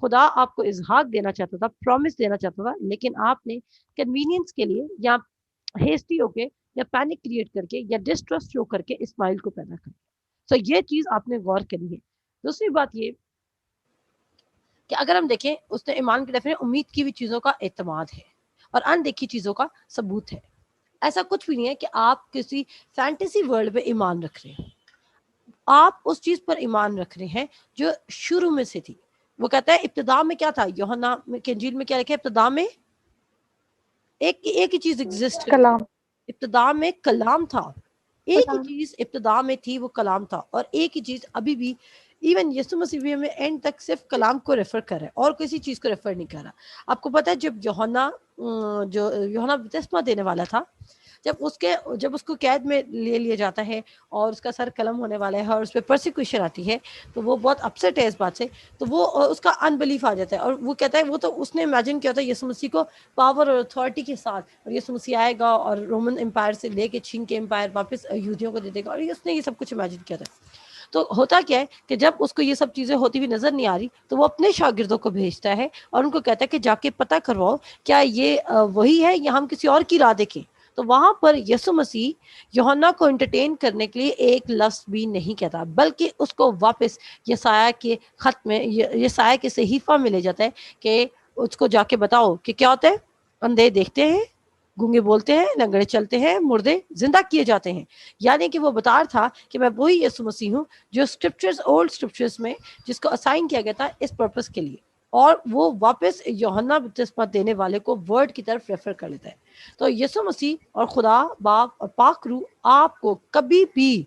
خدا آپ کو اظہار دینا چاہتا تھا, پرومس دینا چاہتا تھا, لیکن آپ نے کنوینئنس کے لیے یا ہیسٹی ہو کے یا پینک کریٹ کر کے یا ڈسٹرسٹ شو کر کے اسماعیل کو پیدا کر. تو یہ چیز آپ نے غور کرنی ہے. دوسری بات یہ کہ اگر ہم دیکھیں اس نے ایمان کی ڈیفینیشن امید کی ہوئی چیزوں کا اعتماد ہے اور اندیکھی چیزوں کا ثبوت ہے. ایسا کچھ بھی نہیں ہے کہ آپ کسی فینٹیسی ورلڈ پہ ایمان رکھ رہے ہیں, آپ اس چیز پر ایمان رکھ رہے ہیں جو شروع میں سے تھی. وہ کہتا ہے ابتدا میں کیا تھا, یوحنا کے انجیل میں کیا لکھا ہے, ابتدا میں ایک ہی چیز ایگزسٹ کرتی کلام. ہے, ابتدا میں کلام تھا, ایک ہی چیز ابتدا میں تھی, وہ کلام تھا. اور ایک ہی چیز ابھی بھی ایون یسوع مسیح بھی ہمیں اینڈ تک صرف کلام کو ریفر کر رہا ہے اور کسی چیز کو ریفر نہیں کر رہا. آپ کو پتا ہے جب یوحنا بپتسمہ دینے والا تھا, جب اس کو قید میں لے لیا جاتا ہے اور اس کا سر قلم ہونے والا ہے اور اس پہ پرسیکیوشن آتی ہے, تو وہ بہت اپسٹ ہے اس بات سے. تو وہ اس کا انبلیف آ جاتا ہے اور وہ کہتا ہے, وہ تو اس نے امیجن کیا تھا یسوع مسیح کو پاور اور اتھارٹی کے ساتھ, اور یسوع مسیح آئے گا اور رومن امپائر سے لے کے چھین کے امپائر واپس یہودیوں کو دے دے گا, اور اس نے یہ سب کچھ امیجن کیا تھا. تو ہوتا کیا ہے کہ جب اس کو یہ سب چیزیں ہوتی ہوئی نظر نہیں آ رہی تو وہ اپنے شاگردوں کو بھیجتا ہے اور ان کو کہتا ہے کہ جا کے پتہ کرواؤ کیا یہ وہی ہے یا ہم کسی اور کی راہ دیکھیں. تو وہاں پر یسوع مسیح یوحنا کو انٹرٹین کرنے کے لیے ایک لفظ بھی نہیں کہتا, بلکہ اس کو واپس یسایہ کے خط میں, یسایہ کے صحیفہ میں لے جاتا ہے کہ اس کو جا کے بتاؤ کہ کیا ہوتا ہے, اندھے دیکھتے ہیں, گونگے بولتے ہیں, لنگڑے چلتے ہیں, مردے زندہ کیے جاتے ہیں. یعنی کہ وہ بتا رہا تھا کہ میں وہی یسوع مسیح ہوں جو اسکرپچرز, اولڈ اسکرپچرز میں جس کو اسائن کیا گیا تھا اس پرپس کے لیے, اور وہ واپس یوحنا بپتسمہ دینے والے کو ورڈ کی طرف ریفر کر لیتا ہے. تو یسوع مسیح اور خدا باپ اور پاک روح آپ کو کبھی بھی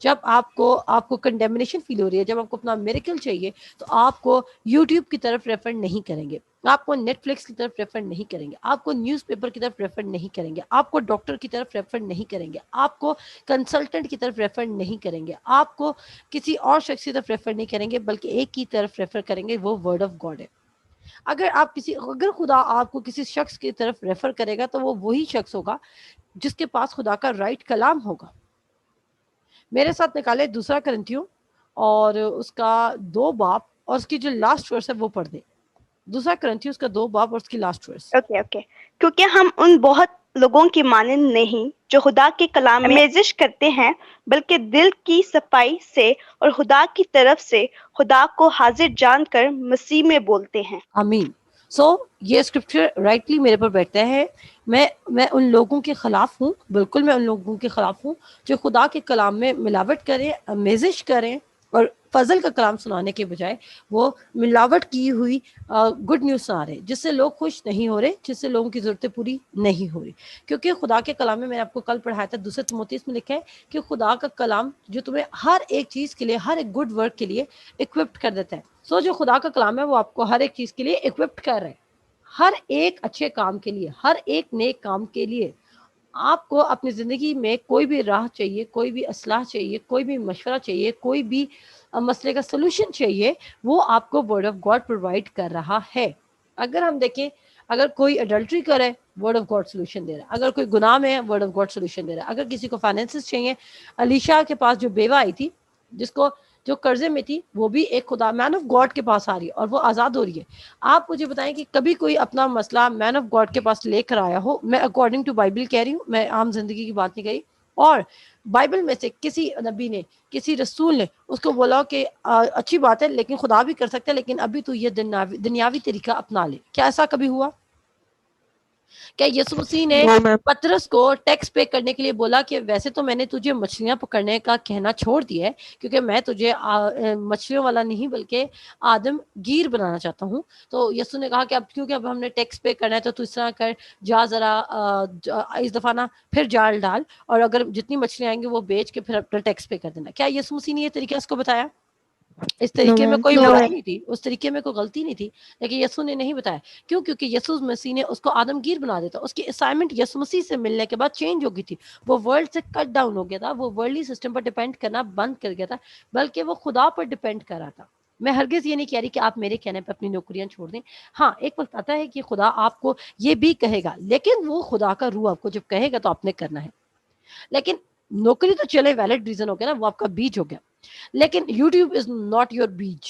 جب آپ کو کنڈیمنیشن فیل ہو رہی ہے, جب آپ کو اپنا میریکل چاہیے, تو آپ کو یوٹیوب کی طرف ریفر نہیں کریں گے, آپ کو نیٹ فلکس کی طرف ریفر نہیں کریں گے, آپ کو نیوز پیپر کی طرف ریفر نہیں کریں گے, آپ کو ڈاکٹر کی طرف ریفر نہیں کریں گے, آپ کو کنسلٹنٹ کی طرف ریفر نہیں کریں گے, آپ کو کسی اور شخص کی طرف ریفر نہیں کریں گے, بلکہ ایک کی طرف ریفر کریں گے, وہ ورڈ آف گاڈ ہے. اگر خدا آپ کو کسی شخص کی طرف ریفر کرے گا تو وہ وہی شخص ہوگا جس کے پاس خدا کا رائٹ کلام ہوگا. میرے ساتھ نکالے 2 کرنتھیوں اور اس کا 2 باب اور اس کی جو لاسٹ ورس ہے وہ پڑھ دیں. 2 کرنتھیوں اس کا 2 باب اور اس کی لاسٹ ورس. اوکے کیونکہ ہم ان بہت لوگوں کی مانند نہیں جو خدا کے کلام میں آمیزش کرتے ہیں, بلکہ دل کی صفائی سے اور خدا کی طرف سے خدا کو حاضر جان کر مسیح میں بولتے ہیں. آمین. یہ اسکرپچر رائٹلی میرے پر بیٹھتا ہے. میں ان لوگوں کے خلاف ہوں, بالکل میں ان لوگوں کے خلاف ہوں جو خدا کے کلام میں ملاوٹ کریں, امیزش کریں, اور فضل کا کلام سنانے کے بجائے وہ ملاوٹ کی ہوئی گڈ نیوز سنا رہے, جس سے لوگ خوش نہیں ہو رہے, جس سے لوگوں کی ضرورتیں پوری نہیں ہو رہی. کیونکہ خدا کے کلام میں نے آپ کو کل پڑھایا تھا 2 تیموتھی میں لکھا ہے کہ خدا کا کلام جو تمہیں ہر ایک چیز کے لیے, ہر ایک گڈ ورک کے لیے اکوپڈ کر دیتا ہے. جو خدا کا کلام ہے وہ آپ کو ہر ایک چیز کے لیے اکوپڈ کر رہے ہیں, ہر ایک اچھے کام کے لیے, ہر ایک نیک کام کے لیے. آپ کو اپنی زندگی میں کوئی بھی راہ چاہیے, کوئی بھی اصلاح چاہیے, کوئی بھی مشورہ چاہیے, کوئی بھی مسئلے کا سولوشن چاہیے, وہ آپ کو ورڈ آف گاڈ پرووائڈ کر رہا ہے. اگر ہم دیکھیں, اگر کوئی اڈلٹری کرے, ورڈ آف گاڈ سولوشن دے رہا ہے. اگر کوئی گناہ میں ہے, ورڈ آف گاڈ سولوشن دے رہا ہے. اگر کسی کو فائنینسز چاہیے, علیشا کے پاس جو بیوہ آئی تھی جو قرضے میں تھی, وہ بھی ایک خدا مین آف گاڈ کے پاس آ رہی ہے اور وہ آزاد ہو رہی ہے. آپ مجھے بتائیں کہ کبھی کوئی اپنا مسئلہ مین آف گاڈ کے پاس لے کر آیا ہو؟ میں اکارڈنگ ٹو بائبل کہہ رہی ہوں, میں عام زندگی کی بات نہیں کہی. اور بائبل میں سے کسی نبی نے, کسی رسول نے اس کو بولا کہ اچھی بات ہے لیکن خدا بھی کر سکتا ہے, لیکن ابھی تو یہ دنیاوی طریقہ اپنا لے. کیا ایسا کبھی ہوا؟ کیا یسوع مسیح نے پترس کو ٹیکس پے کرنے کے لیے بولا کہ ویسے تو میں نے تجھے مچھلیاں پکڑنے کا کہنا چھوڑ دیا ہے کیونکہ میں تجھے مچھلیوں والا نہیں بلکہ آدم گیر بنانا چاہتا ہوں؟ تو یسوع نے کہا کہ کیونکہ اب ہم نے ٹیکس پے کرنا ہے تو اس طرح کر, جا ذرا اس دفعہ نا پھر جال ڈال, اور اگر جتنی مچھلیاں آئیں گی وہ بیچ کے پھر اپنا ٹیکس پے کر دینا. کیا یسوع مسیح نے یہ طریقہ اس کو بتایا؟ اس طریقے میں کوئی برائی نہیں تھی, اس طریقے میں کوئی غلطی نہیں تھی, لیکن یسوع نے نہیں بتایا. کیوں؟ کیونکہ یسوع مسیح نے اس کو آدم گیر بنا دیتا. اس کی اسائنمنٹ یسوع مسیح سے ملنے کے بعد چینج ہو گئی تھی. وہ ورلڈ سے کٹ ڈاؤن ہو گیا تھا, وہ ورلڈلی سسٹم پر ڈیپینڈ کرنا بند کر گیا تھا, بلکہ وہ خدا پر ڈیپینڈ کر رہا تھا. میں ہرگز یہ نہیں کہہ رہی کہ آپ میرے کہنے پہ اپنی نوکریاں چھوڑ دیں. ہاں, ایک وقت آتا ہے کہ خدا آپ کو یہ بھی کہے گا, لیکن وہ خدا کا روح آپ کو جب کہے گا تو آپ نے کرنا ہے. لیکن نوکری تو چلے ویلڈ ریزن ہو گیا نا, وہ آپ کا بیج ہو گیا, لیکن یوٹیوب از ناٹ یور بیج.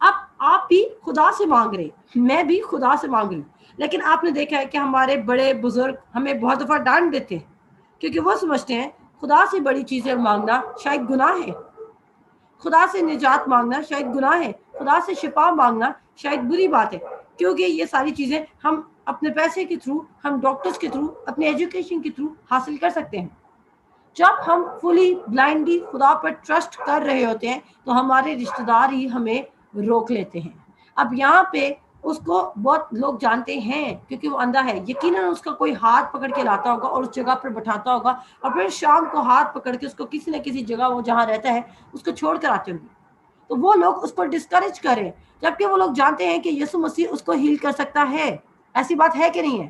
اب آپ بھی خدا سے مانگ رہے, میں بھی خدا سے مانگ رہی ہوں, لیکن آپ نے دیکھا ہے کہ ہمارے بڑے بزرگ ہمیں بہت دفعہ ڈانٹ دیتے ہیں کیونکہ وہ سمجھتے ہیں خدا سے بڑی چیزیں مانگنا شاید گناہ ہے, خدا سے نجات مانگنا شاید گناہ ہے, خدا سے شفا مانگنا شاید بری بات ہے, کیونکہ یہ ساری چیزیں ہم اپنے پیسے کے تھرو, ہم ڈاکٹرز کے تھرو, اپنے ایجوکیشن کے تھرو حاصل کر سکتے ہیں. جب ہم فلی بلائنڈلی خدا پر ٹرسٹ کر رہے ہوتے ہیں تو ہمارے رشتہ دار ہی ہمیں روک لیتے ہیں. اب یہاں پہ اس کو بہت لوگ جانتے ہیں کیونکہ وہ اندھا ہے, یقیناً اس کا کوئی ہاتھ پکڑ کے لاتا ہوگا اور اس جگہ پر بٹھاتا ہوگا, اور پھر شام کو ہاتھ پکڑ کے اس کو کسی نہ کسی جگہ وہ جہاں رہتا ہے اس کو چھوڑ کر آتے ہوں گے. تو وہ لوگ اس کو ڈسکریج کریں, جبکہ وہ لوگ جانتے ہیں کہ یسوع مسیح اس کو ہیل کر سکتا ہے. ایسی بات ہے کہ نہیں ہے؟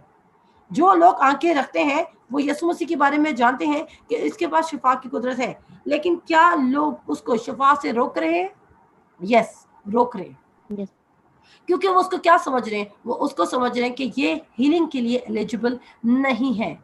جو لوگ آنکھیں رکھتے ہیں وہ یسوع مسیح کے بارے میں جانتے ہیں کہ اس کے پاس شفا کی قدرت ہے, لیکن کیا لوگ اس کو شفا سے روک رہے ہیں؟ یس, روک رہے ہیں. کیونکہ وہ اس کو کیا سمجھ رہے ہیں, وہ اس کو سمجھ رہے ہیں کہ یہ ہیلنگ کے لیے ایلیجیبل نہیں ہے.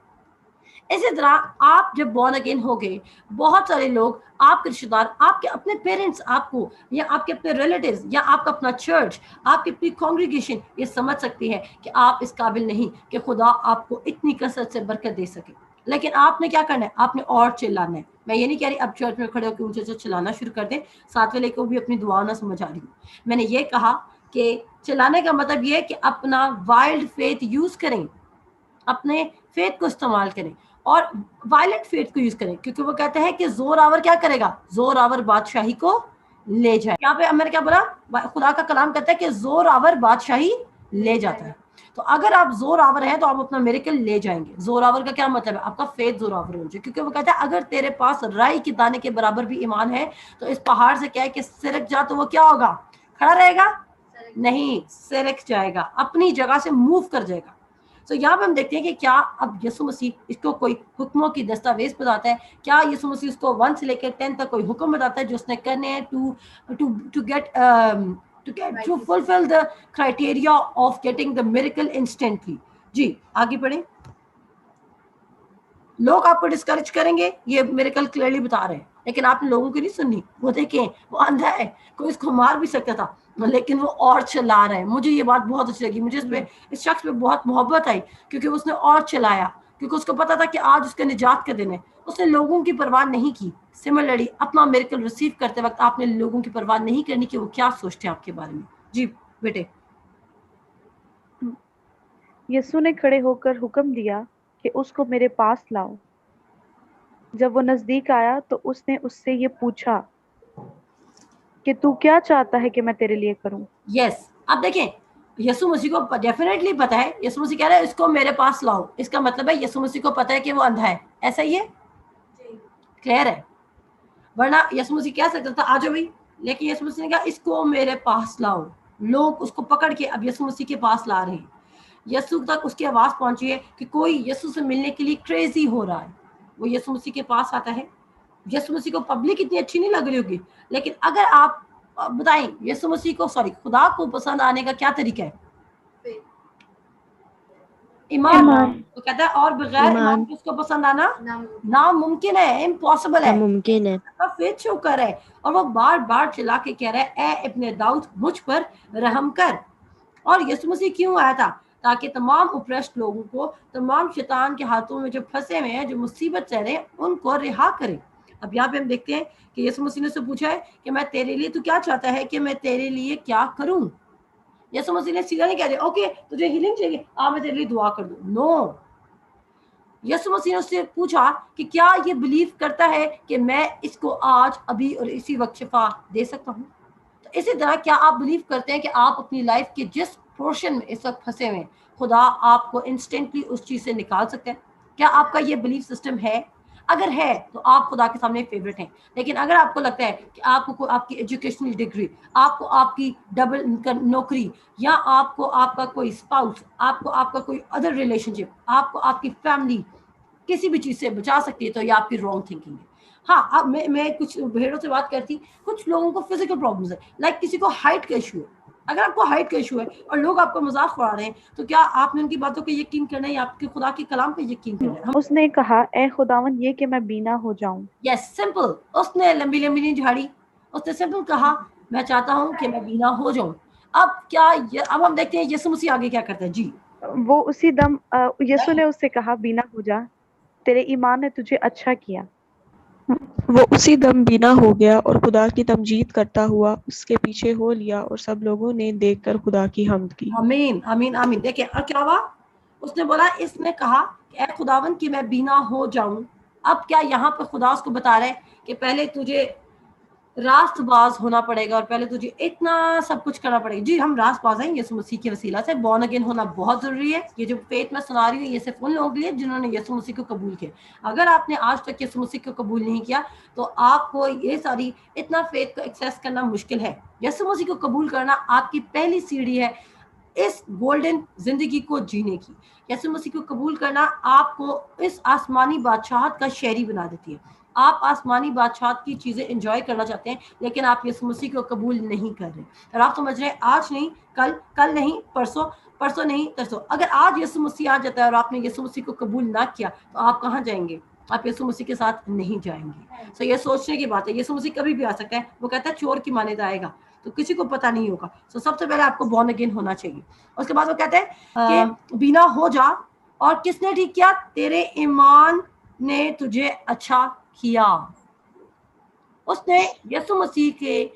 اسی طرح آپ جب بورن اگین ہو گئے, بہت سارے لوگ, آپ کے رشتے دار, آپ کے اپنے پیرنٹس آپ کو, یا آپ کے اپنے ریلیٹیوز, یا آپ کا اپنا چرچ, آپ کی اپنی کانگریگیشن یہ سمجھ سکتی ہے کہ آپ اس قابل نہیں کہ خدا آپ کو اتنی کثرت سے برکت دے سکے. لیکن آپ نے کیا کرنا ہے, آپ نے اور چلانا ہے. میں یہ نہیں کہہ رہی اب چرچ میں کھڑے ہو کے اونچے سے چلانا شروع کر دیں, ساتھ والے کو بھی اپنی دعا نہ سمجھ آ رہی ہوں. میں نے یہ کہا کہ چلانے کا مطلب یہ ہے کہ اپنا وائلڈ فیتھ یوز کریں, اپنے فیتھ کو استعمال کریں, اور وائلنٹ فیتھ کو یوز کریں, کیونکہ وہ کہتے ہیں کہ زور آور کیا کرے گا, زور آور بادشاہی کو لے جائے. یہاں پہ میں نے کیا بولا, خدا کا کلام کہتا ہے کہ زور آور بادشاہی لے جاتا ہے. تو اگر آپ زور آور ہیں تو آپ اپنا میریکل لے جائیں گے. زور آور کا کیا مطلب ہے, آپ کا فیتھ زور آور ہو جائے, کیونکہ وہ کہتا ہے اگر تیرے پاس رائی کے دانے کے برابر بھی ایمان ہے تو اس پہاڑ سے کیا ہے کہ سرک جا, تو وہ کیا ہوگا, کھڑا رہے گا نہیں, سرک جائے گا, اپنی جگہ سے موو کر جائے گا. تو یہاں پہ ہم دیکھتے ہیں کہ کیا اب یسوع مسیح اس کو کوئی حکموں کی دستاویز بتاتا ہے, کیا یسوع مسیح اس کو 1 سے لے کے 10 تک کوئی حکم بتاتا ہے جو اس نے کرنے ہیں to fulfill the criteria of getting the miracle instantly. جی آگے پڑھیں. لوگ آپ کو ڈسکریج کریں گے, یہ میریکل کلیئرلی بتا رہے ہیں, لیکن آپ نے لوگوں کی نہیں سننی. وہ دیکھیں وہ اندھا ہے, کوئی اس کو مار بھی سکتا تھا لیکن وہ اور چلا رہا ہے. مجھے یہ بات بہت اچھی لگی, مجھے اس شخص پہ بہت محبت آئی کیونکہ اس نے اور چلایا, کیونکہ اس کو پتا تھا کہ آج اس کا نجات کا دن ہے. اس نے لوگوں کی پرواہ نہیں کی. سملرلی اپنا میریکل ریسیو کرتے وقت آپ نے لوگوں کی پرواہ نہیں کرنی کہ وہ کیا سوچتے ہیں آپ کے بارے میں. جی بیٹے. یسوع نے کھڑے ہو کر حکم دیا کہ اس کو میرے پاس لاؤ. جب وہ نزدیک آیا تو اس نے اس سے یہ پوچھا کہ تو کیا چاہتا ہے کہ میں تیرے لیے کروں. یس, اب دیکھیں یسوع مسیح کو ڈیفینیٹلی پتا ہے. یسوع مسیح کہہ رہا ہے اس کو میرے پاس لاؤ, اس کا مطلب ہے یسوع مسیح کو پتا ہے کہ وہ اندھا ہے. ایسا ہی ہے, کلیئر ہے, ورنہ یسوع مسیح کہہ سکتا تھا آ جاؤ بھائی, لیکن یسوع مسیح نے کہا اس کو میرے پاس لاؤ. لوگ اس کو پکڑ کے اب یسوع مسیح کے پاس لا رہے ہیں. یسوع تک اس کی آواز پہنچی ہے کہ کوئی یسوع سے ملنے کے لیے کریزی ہو رہا ہے. وہ یسوع مسیح کے پاس آتا ہے. یسوع مسیح کو پبلک اتنی اچھی نہیں لگ رہی ہوگی, لیکن اگر آپ بتائیں یسوع مسیح کو خدا کو پسند آنے کا کیا طریقہ ہے؟ ایمان. وہ کہتا ہے اور بغیر ایمان کے اس کو پسند آنا ناممکن ہے, امپاسبل ہے, ممکن ہے. فیتھ شو کر رہا ہے, اور وہ بار بار چلا کے کہہ رہا ہے اے ابن داؤد مجھ پر رحم کر. اور یسوع مسیح کیوں آیا تھا؟ تاکہ تمام اوپریسڈ لوگوں کو, تمام شیطان کے ہاتھوں میں جو پھنسے ہوئے ہیں, جو مصیبت سہ رہے ہیں, ان کو رہا کرے. اب یہاں پہ ہم دیکھتے ہیں کہ یسوع مسیح نے سے پوچھا ہے کہ میں تیرے لیے, تو کیا چاہتا ہے کہ میں تیرے لیے کیا کروں؟ یسوع مسیح نے سیدھا نہیں کہہ دیا اوکے تجھے ہیلنگ چاہیے میں تیرے لیے دعا کر دوں. نو, یسوع مسیح نے اس سے پوچھا کہ کیا یہ بلیو کرتا ہے کہ میں اس کو آج ابھی اور اسی وقت شفا دے سکتا ہوں. تو اسی طرح کیا آپ بلیو کرتے ہیں کہ آپ اپنی لائف کے جس پورشن میں اس وقت پھنسے ہوئے ہیں خدا آپ کو انسٹنٹلی اس چیز سے نکال سکتے ہیں؟ کیا آپ کا یہ بلیف سسٹم ہے؟ اگر ہے تو آپ خدا کے سامنے فیوریٹ ہیں. لیکن اگر آپ کو لگتا ہے کہ آپ کو آپ کی ایجوکیشنل ڈگری, آپ کو آپ کی ڈبل نوکری, یا آپ کو آپ کا کوئی اسپاؤس, آپ کو آپ کا کوئی ادر ریلیشن شپ, آپ کو آپ کی فیملی کسی بھی چیز سے بچا سکتی ہے, تو یہ آپ کی رانگ تھنکنگ ہے. ہاں اب میں کچھ بھیڑوں سے بات کرتی, کچھ لوگوں کو فزیکل پرابلمس ہے, لائک کسی کو ہائٹ کا ایشو ہے. اگر آپ کو ہائٹ کا ایشو ہے اور لوگ آپ کو مذاق اڑا رہے ہیں, تو کیا آپ نے ان کی باتوں پہ یقین کرنا ہے یا آپ کے خدا کے کلام پہ یقین کرنا ہے؟ اس نے کہا اے خداوند یہ کہ میں بینا ہو جاؤں. یس, سمپل. اس نے لمبی لمبی نہیں جھاڑی, اس نے سمپل کہا میں چاہتا ہوں کہ میں بینا ہو جاؤں. اب کیا اب ہم دیکھتے ہیں یسوع مسیح آگے کیا کرتا ہے. جی وہ اسی دم یسوع نے اس سے کہا بینا ہو جا، تیرے ایمان نے تجھے اچھا کیا. وہ اسی دم بینا ہو گیا اور خدا کی تمجید کرتا ہوا اس کے پیچھے ہو لیا، اور سب لوگوں نے دیکھ کر خدا کی حمد کی. آمین آمین آمین. دیکھیں اور کیا ہوا، اس نے بولا، اس نے کہا کہ اے خداون کہ میں بینا ہو جاؤں. اب کیا یہاں پہ خدا اس کو بتا رہے کہ پہلے تجھے راست باز ہونا پڑے گا اور پہلے تجھے اتنا سب کچھ کرنا پڑے گا. جی ہم راست باز ہیں یسوع مسیح کے وسیلہ سے. بورن اگین ہونا بہت ضروری ہے. یہ جو فیتھ میں سنا رہی ہوں یہ صرف ان لوگوں کے لیے جنہوں نے یسوع مسیح کو قبول کیا. اگر آپ نے آج تک یسوع مسیح کو قبول نہیں کیا تو آپ کو یہ ساری اتنا فیتھ کو ایکسیس کرنا مشکل ہے. یسوع مسیح کو قبول کرنا آپ کی پہلی سیڑھی ہے اس گولڈن زندگی کو جینے کی. یسوع مسیح کو قبول کرنا آپ کو اس آسمانی بادشاہت کا شہری بنا دیتی ہے. آپ آسمانی بادشاہت کی چیزیں انجوائے کرنا چاہتے ہیں لیکن آپ یسوع مسیح کو قبول نہیں کر رہے. اور آپ سمجھ رہے ہیں آج نہیں کل نہیں پرسوں نہیں ترسوں. اگر آج یسوع مسیح آ جاتا ہے اور آپ نے یسوع مسیح کو قبول نہ کیا تو آپ کہاں جائیں گے؟ آپ یسوع مسیح کے ساتھ نہیں جائیں گے. سو یہ سوچنے کی بات ہے. یسوع مسیح کبھی بھی آ سکتا ہے. وہ کہتا ہے چور کی مانند آئے گا تو کسی کو پتہ نہیں ہوگا. سو سب سے پہلے آپ کو بورن اگین ہونا چاہیے. اس کے بعد وہ کہتے ہیں کہ بینا ہو جا. اور کس نے ٹھیک کیا؟ تیرے ایمان نے تجھے اچھا کیا. اس نے یسوع مسیح کے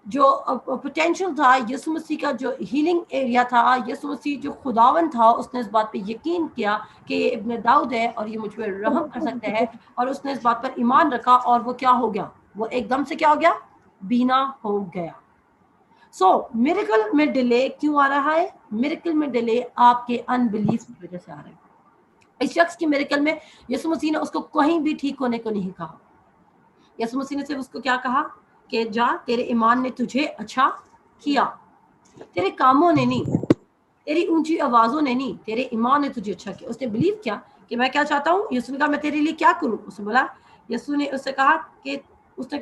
جو پوٹینشل تھا، یسوع مسیح کا جو ہیلنگ ایریا تھا، یسوع مسیح جو خداون تھا، اس نے اس بات پہ یقین کیا کہ یہ ابن داؤد ہے اور یہ مجھ پہ رحم کر سکتا ہے. اور اس نے اس بات پر ایمان رکھا اور وہ کیا ہو گیا؟ وہ ایک دم سے کیا ہو گیا؟ بینا ہو گیا. سو میریکل میں ڈیلے کیوں آ رہا ہے؟ میریکل میں ڈیلے آپ کے انبلیف کی وجہ سے آ رہا ہے. اس شخص کی میریکل میں یسوع مسیح نے اس کو کہیں بھی ٹھیک ہونے کو نہیں کہا. یسوع مسیح نے صرف اس کو کیا کہا کہ جا، تیرے ایمان نے تجھے اچھا کیا. تیرے کاموں نے نہیں، تیری اونچی آوازوں نے نہیں، تیرے ایمان نے تجھے اچھا کیا. اس نے بلیو کیا کہ میں کیا چاہتا ہوں. یسوع نے کہا میں تیرے لیے کیا کروں. اس نے بولا، یسوع نے اس سے کہا کہ اس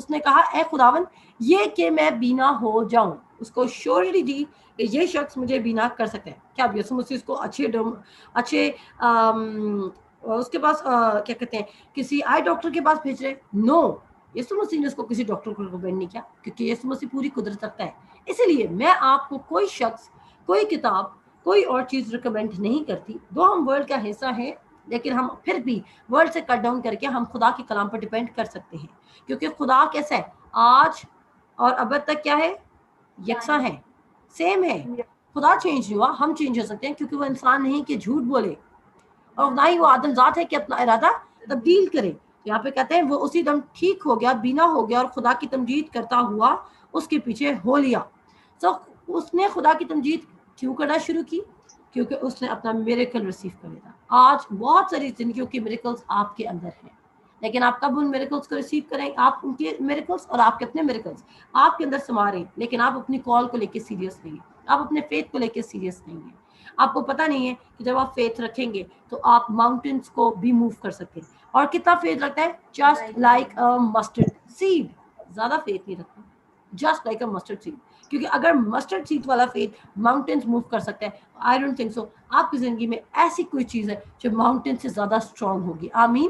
نے کہا اے خداون یہ کہ میں بینا ہو جاؤں. اس کو شیورٹی دی کہ یہ شخص مجھے بینا کر سکتا ہے. کیا اب یسوع مسیح اس کو اچھے اس کے پاس کیا کہتے ہیں کسی آئی ڈاکٹر کے پاس بھیج رہے؟ نو. یسوع مسیح نے اس کو کسی ڈاکٹر کو ریکمینڈ نہیں کیا کیونکہ یسوع مسیح پوری قدرت رکھتا ہے. اسی لیے میں آپ کو کوئی شخص، کوئی کتاب، کوئی اور چیز ریکمینڈ نہیں کرتی. دو ہم ورلڈ کا حصہ ہیں لیکن ہم پھر بھی ورلڈ سے کٹ ڈاؤن کر کے ہم خدا کے کلام پر ڈیپینڈ کر سکتے ہیں کیونکہ خدا کیسا ہے؟ آج اور ابد تک کیا ہے؟ یکساں ہے، سیم ہے. خدا چینج نہیں ہوا. ہم چینج ہو سکتے ہیں کیونکہ وہ انسان نہیں کہ جھوٹ بولے اور نہ ہی وہ آدم ذات ہے کہ اپنا ارادہ تبدیل کرے. یہاں پہ کہتے ہیں وہ اسی دم ٹھیک ہو گیا، بینا ہو گیا اور خدا کی تمجید کرتا ہوا اس کے پیچھے ہو لیا. سو اس نے خدا کی تمجید کیوں کرنا شروع کی؟ کیونکہ اس نے اپنا میریکل ریسیو کر لیا. آج بہت ساری زندگیوں کے میریکلز آپ کے اندر ہیں لیکن آپ کب ان میریکلز کو ریسیو کریں؟ آپ ان کے میریکلز اور آپ کے اپنے میریکلز آپ کے اندر سما رہے ہیں لیکن آپ اپنی کال کو لے کے سیریس نہیں ہیں. آپ اپنے فیتھ کو لے کے سیریس نہیں ہیں. آپ کو پتہ نہیں ہے کہ جب آپ فیتھ رکھیں گے تو آپ ماؤنٹینس کو بھی موو کر سکتے ہیں. اور کتنا فیتھ رکھتا ہے؟ Just like a mustard seed. زیادہ فیتھ نہیں رکھتا، just like a mustard seed. کیونکہ اگر مسٹرڈ سیڈ والا فیتھ ماؤنٹینس موو کر سکتا ہے، آئی ڈونٹ تھنک سو آپ کی زندگی میں ایسی کوئی چیز ہے جو ماؤنٹین سے زیادہ اسٹرانگ ہوگی. آمین.